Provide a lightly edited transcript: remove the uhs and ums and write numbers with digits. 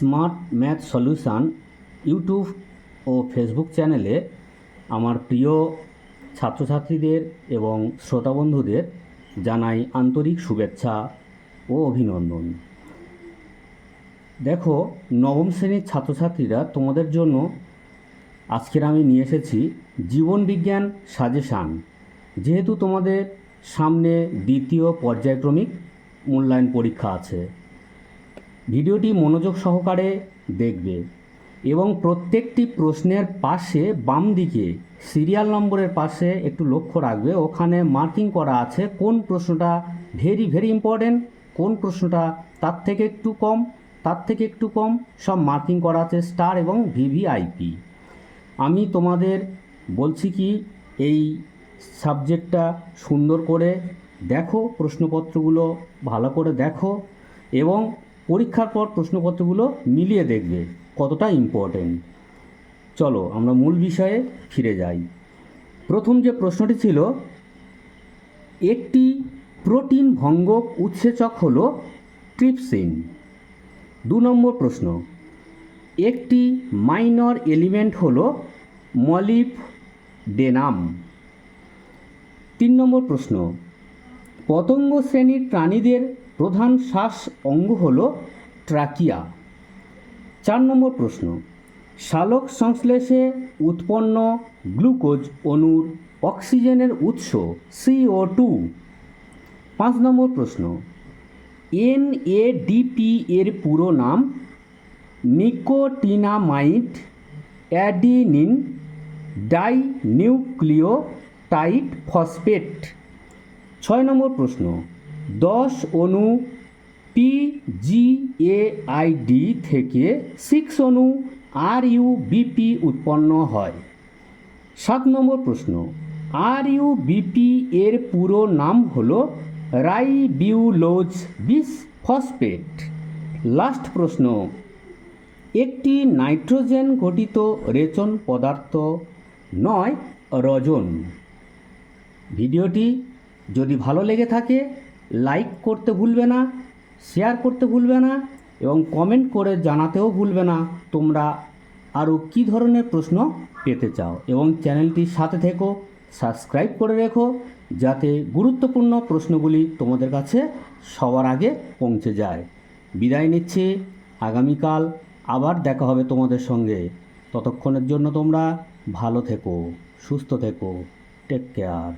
Smart math solution YouTube ও Facebook চ্যানেলে আমার প্রিয় ছাত্রছাত্রীদের এবং শ্রোতা বন্ধুদের জানাই আন্তরিক শুভেচ্ছা ও অভিনন্দন। দেখো, নবম শ্রেণীর ছাত্রছাত্রীরা, তোমাদের জন্য আজকের আমি নিয়ে এসেছি জীবন বিজ্ঞান সাজেশান। যেহেতু তোমাদের সামনে দ্বিতীয় পর্যায়ক্রমিক মূল্যায়ন পরীক্ষা আছে, ভিডিওটি মনোযোগ সহকারে দেখবে এবং প্রত্যেকটি প্রশ্নের পাশে বাম দিকে সিরিয়াল নম্বরের পাশে একটু লক্ষ্য রাখবে। ওখানে মার্কিং করা আছে কোন প্রশ্নটা ভেরি ভেরি ইম্পর্টেন্ট, কোন প্রশ্নটা তার থেকে একটু কম, তার থেকে একটু কম, সব মার্কিং করা আছে স্টার এবং ভিভিআইপি। আমি তোমাদের বলছি কি, এই সাবজেক্টটা সুন্দর করে দেখো, প্রশ্নপত্রগুলো ভালো করে দেখো এবং পরীক্ষার পর প্রশ্নপত্রগুলো মিলিয়ে দেখবে কতটা ইম্পর্টেন্ট। চলো আমরা মূল বিষয়ে ফিরে যাই। প্রথম যে প্রশ্নটি ছিল, একটি প্রোটিন ভঙ্গক উৎসেচক হলো ট্রিপসিন। 2 নম্বর প্রশ্ন, একটি মাইনর এলিমেন্ট হলো মলিবডেনাম। 3 নম্বর প্রশ্ন, পতঙ্গ শ্রেণীর প্রাণীদের প্রধান শ্বাস অঙ্গ হলো ট্রাকিয়া। 4 নম্বর প্রশ্ন, সালোক সংশ্লেষে উৎপন্ন গ্লুকোজ অণুর অক্সিজেনের উৎস CO2। 5 নম্বর প্রশ্ন, NADP এর পুরো নাম নিকোটিনামাইড অ্যাডিনিন ডাইনিউক্লিওটাইড ফসফেট। 6 নম্বর প্রশ্ন, 10 অণু PGAID থেকে 6 অণু RUBP উৎপন্ন হয়। 7 নম্বর প্রশ্ন, RUBP এর পুরো নাম হলো রাইবিউলোজ বিসফসফেট। লাস্ট প্রশ্ন, একটি নাইট্রোজেন ঘটিত রেচন পদার্থ নয় রজন। ভিডিওটি যদি ভালো লেগে থাকে লাইক করতে ভুলবে না, শেয়ার করতে ভুলবে না এবং কমেন্ট করে জানাতেও ভুলবে না তোমরা আরও কী ধরনের প্রশ্ন পেতে চাও। এবং চ্যানেলটির সাথে থেকো, সাবস্ক্রাইব করে রেখো যাতে গুরুত্বপূর্ণ প্রশ্নগুলি তোমাদের কাছে সবার আগে পৌঁছে যায়। বিদায় নিচ্ছি, আগামীকাল আবার দেখা হবে তোমাদের সঙ্গে। ততক্ষণের জন্য তোমরা ভালো থেকো, সুস্থ থেকো, টেক কেয়ার।